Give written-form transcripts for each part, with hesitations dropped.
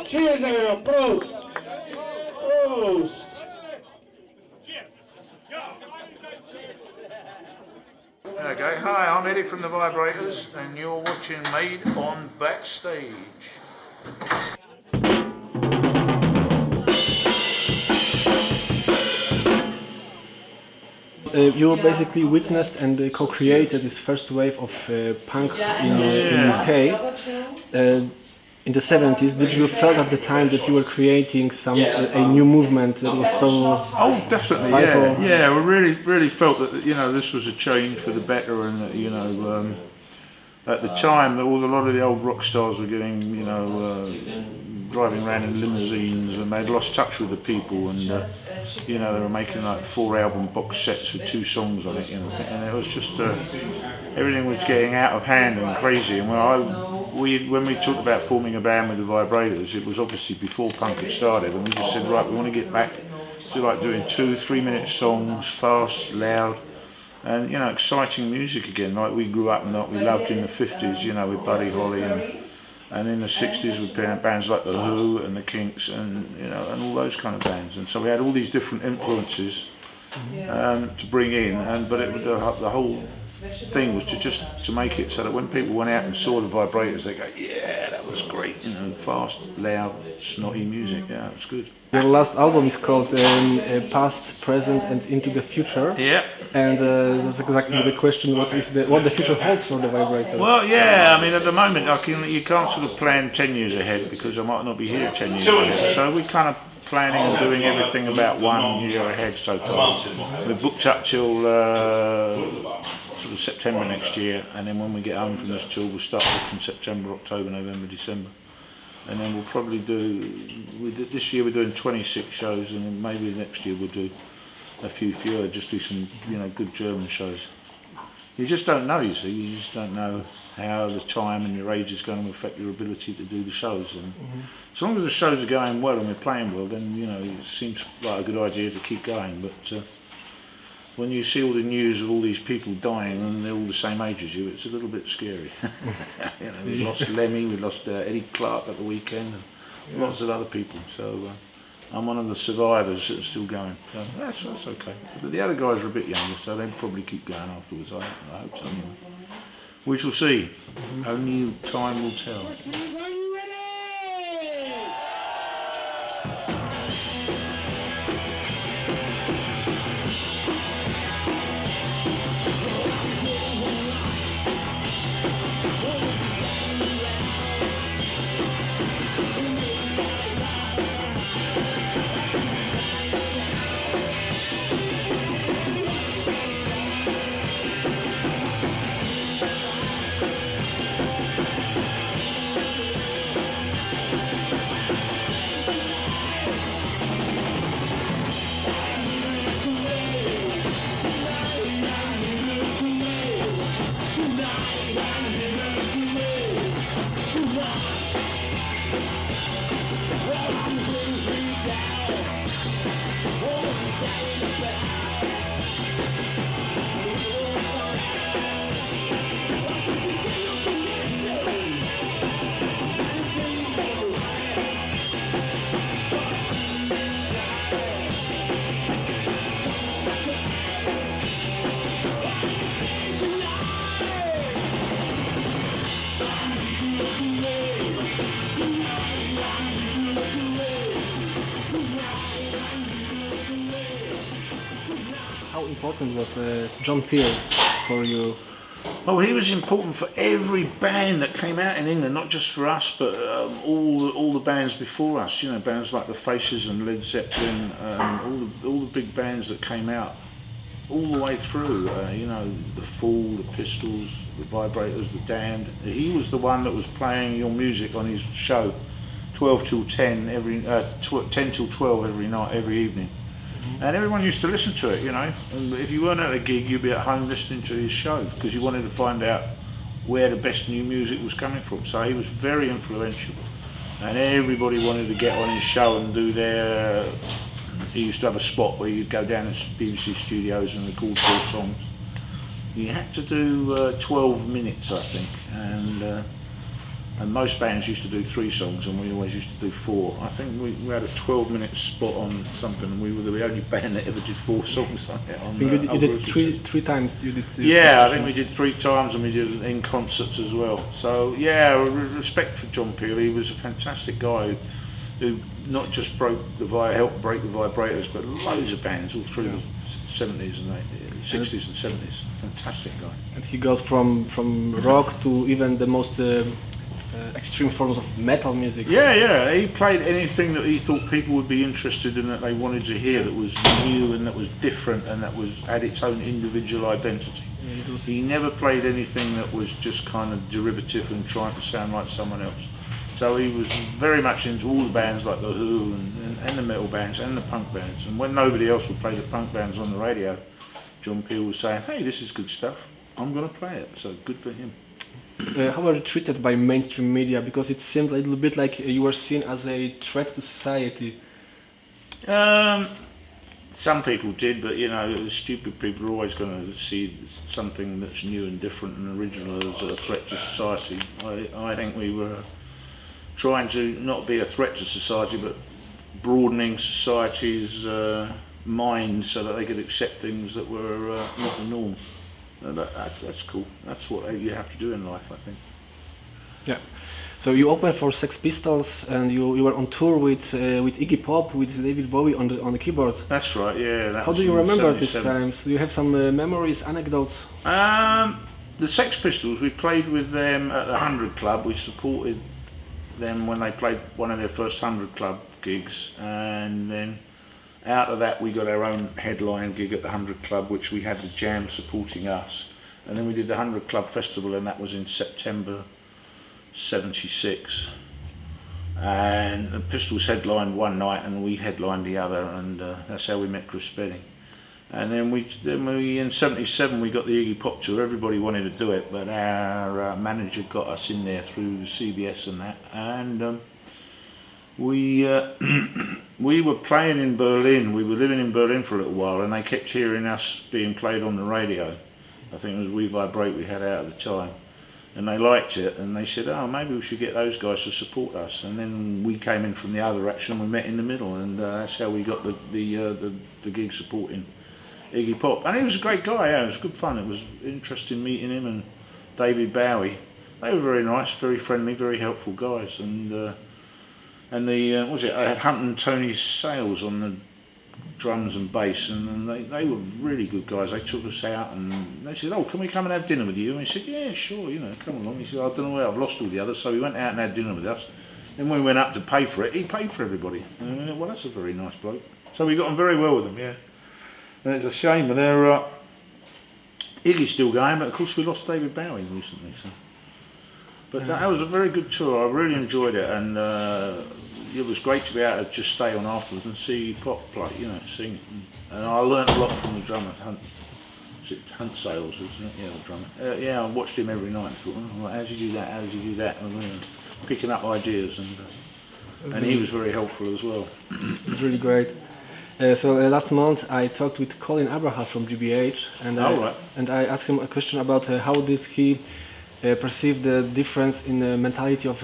Cheers, everyone. Prost. Prost. Okay, hi, I'm Eddie from the Vibrators, and you're watching Made on Backstage. You basically witnessed and co-created this first wave of punk in UK. In the 70s, did you feel at the time that you were creating a new movement that was so definitely, vital? yeah. We really felt that this was a change for the better, and that at the time a lot of the old rock stars were getting driving around in limousines, and they'd lost touch with the people, and they were making like 4 album box sets with 2 songs on it, and it was just everything was getting out of hand and crazy. And when we talked about forming a band with the Vibrators, it was obviously before punk had started, and we just said, right, we want to get back to like doing 2-3 minute songs, fast, loud, and exciting music again, like we grew up and like we loved in the 50s, with Buddy Holly, and in the 60s with bands like the Who and the Kinks, and and all those kind of bands. And so we had all these different influences to bring in, but the whole thing was to make it so that when people went out and saw the Vibrators, they go, yeah, that was great, fast, loud, snotty music. Yeah, it was good. Your last album is called Past, Present and Into the Future. Yeah. And that's exactly the question, what the future holds for the Vibrators? Well, yeah, I mean, at the moment, you can't sort of plan 10 years ahead, because I might not be here 10 years ahead. So we're kind of planning and doing everything about 1 year ahead so far. We're booked up till sort of September next year, and then when we get home from this tour, we'll start booking September, October, November, December. And then we'll probably this year we're doing 26 shows, and then maybe next year we'll do a few fewer, just do some good German shows. You just don't know, you see, you just don't know how the time and your age is going to affect your ability to do the shows. And as long as the shows are going well and we're playing well, then it seems like a good idea to keep going. But when you see all the news of all these people dying and they're all the same age as you, it's a little bit scary. We lost Lemmy, we lost Eddie Clark at the weekend, and lots of other people. So I'm one of the survivors that's still going. So that's okay. But the other guys are a bit younger, so they'll probably keep going afterwards. I hope so. Anyway. We shall see. Only time will tell. How important was John Peel for you? Well, he was important for every band that came out in England, not just for us, but all the bands before us. Bands like the Faces and Led Zeppelin, all the big bands that came out all the way through. The Fall, the Pistols, the Vibrators, the Damned. He was the one that was playing your music on his show, 12 till 10 10 till 12 every night, every evening. And everyone used to listen to it, and if you weren't at a gig, you'd be at home listening to his show, because you wanted to find out where the best new music was coming from. So he was very influential, and everybody wanted to get on his show and do their he used to have a spot where you'd go down to BBC studios and record 4 songs. You had to do 12 minutes, I think, and most bands used to do 3 songs, and we always used to do 4. I think we had a 12-minute spot on something, and we were the only band that ever did 4 songs on it. You did three times. You did. Yeah, I think we did 3 times, and we did it in concerts as well. So yeah, respect for John Peel. He was a fantastic guy who not just helped break the Vibrators, but loads of bands all through the 70s and 60s and 70s. Fantastic guy. And he goes from rock to even the most extreme forms of metal music. Yeah, he played anything that he thought people would be interested in, that they wanted to hear, that was new and that was different and that had its own individual identity. He never played anything that was just kind of derivative and trying to sound like someone else. So he was very much into all the bands like The Who and the metal bands and the punk bands. And when nobody else would play the punk bands on the radio, John Peel was saying, hey, this is good stuff, I'm going to play it. So good for him. How were you treated by mainstream media? Because it seemed a little bit like you were seen as a threat to society. Some people did, but you know, stupid people are always going to see something that's new and different and original as a threat to society. I think we were trying to not be a threat to society, but broadening society's mind so that they could accept things that were not the norm. That's cool. That's what you have to do in life, I think. Yeah. So you opened for Sex Pistols, and you were on tour with Iggy Pop, with David Bowie on the keyboards. That's right. Yeah. How do you remember these times? Do you have some memories, anecdotes? The Sex Pistols, we played with them at the 100 Club. We supported them when they played one of their first 100 Club gigs, and then out of that we got our own headline gig at the 100 Club, which we had the Jam supporting us, and then we did the 100 Club Festival, and that was in September '76, and the Pistols headlined one night and we headlined the other, and that's how we met Chris Spedding. And then we in '77 we got the Iggy Pop tour. Everybody wanted to do it, but our manager got us in there through CBS and that, and we were playing in Berlin. We were living in Berlin for a little while, and they kept hearing us being played on the radio. I think it was We Vibrate we had out at the time, and they liked it, and they said, oh, maybe we should get those guys to support us. And then we came in from the other direction, and we met in the middle, and that's how we got the gig supporting Iggy Pop. And he was a great guy. Yeah, it was good fun. It was interesting meeting him and David Bowie. They were very nice, very friendly, very helpful guys. And what was it? I had Hunt and Tony Sales on the drums and bass, and they were really good guys. They took us out and they said, oh, can we come and have dinner with you? And we said, yeah, sure, you know, come along. He said, I don't know where, I've lost all the others. So we went out and had dinner with us. Then when we went up to pay for it, he paid for everybody. And we went, well, that's a very nice bloke. So we got on very well with them, yeah. And it's a shame, but Iggy's still going, but of course we lost David Bowie recently. So. But that was a very good tour. I really enjoyed it, and it was great to be able to just stay on afterwards and see Pop play, you know, sing. And I learnt a lot from the drummer, Hunt Sales, isn't it? Yeah, the drummer. Yeah, I watched him every night and thought, oh, how does he do that? How does he do that? And picking up ideas, and he was very helpful as well. It was really great. So last month I talked with Colin Abraham from GBH, and I asked him a question about how did he perceive the difference in the mentality of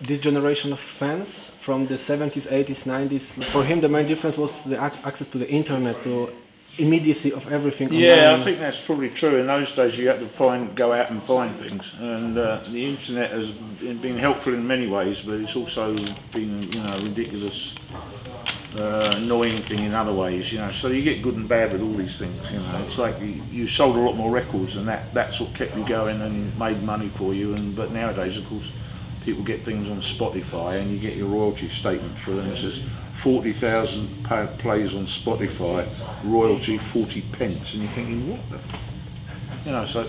this generation of fans from the 70s, 80s, 90s. For him the main difference was the access to the internet, to immediacy of everything. Yeah, I think that's probably true. In those days you had to go out and find things, and the internet has been helpful in many ways, but it's also been, you know, ridiculous annoying thing in other ways, you know. So you get good and bad with all these things, you know. It's like you sold a lot more records, and that's what kept you going and made money for you. But nowadays, of course, people get things on Spotify, and you get your royalty statement through, and it says 40,000 plays on Spotify, royalty 40 pence, and you're thinking, what the, you know. So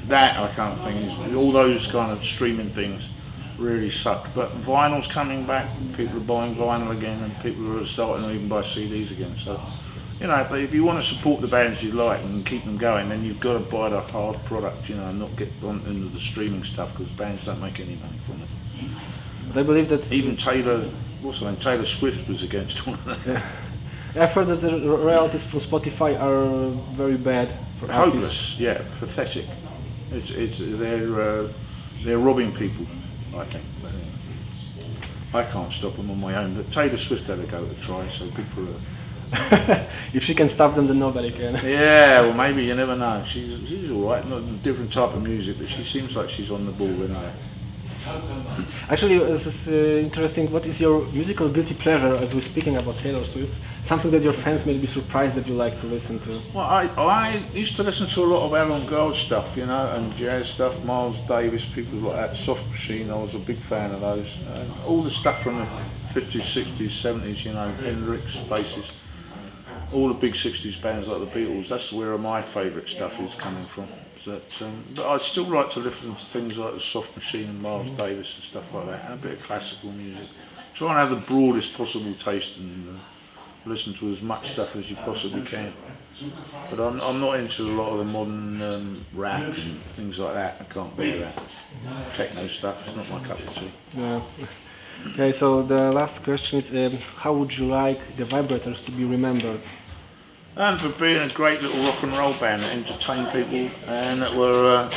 that I kind of think is all those kind of streaming things really sucked. But vinyl's coming back, people are buying vinyl again, and people are starting to even buy CDs again. So, you know, but if you want to support the bands you like and keep them going, then you've got to buy the hard product, you know, and not get on into the streaming stuff, because bands don't make any money from it. But I believe that even Taylor Swift was against all of that. Yeah. I've heard that the royalties from Spotify are very bad for artists. Hopeless, yeah, pathetic. They're robbing people, I think. I can't stop them on my own, but Taylor Swift had a go to try, so good for her. If she can stop them, then nobody can. Yeah, well maybe, you never know. She's alright, not a different type of music, but she seems like she's on the ball anyway. Actually, this is interesting. What is your musical guilty pleasure if we're speaking about Taylor Swift? Something that your fans may be surprised that you like to listen to. Well, I used to listen to a lot of avant-garde stuff, you know, and jazz stuff, Miles Davis, people like that, Soft Machine, I was a big fan of those. All the stuff from the 50s, 60s, 70s, you know, Hendrix, Faces, all the big 60s bands like the Beatles, that's where my favourite stuff is coming from. But I still like to listen to things like the Soft Machine and Miles Davis and stuff like that, and a bit of classical music. Try and have the broadest possible taste and listen to as much stuff as you possibly can. But I'm not into a lot of the modern rap and things like that. I can't bear that. Techno stuff is not my cup of tea. Yeah. Okay, so the last question is, how would you like the Vibrators to be remembered? And for being a great little rock and roll band that entertained people and that were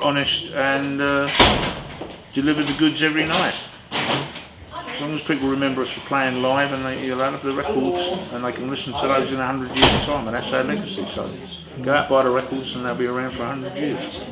honest and delivered the goods every night. As long as people remember us for playing live and you'll have the records and they can listen to those in 100 years' time, and that's our legacy. So go out, buy the records and they'll be around for 100 years.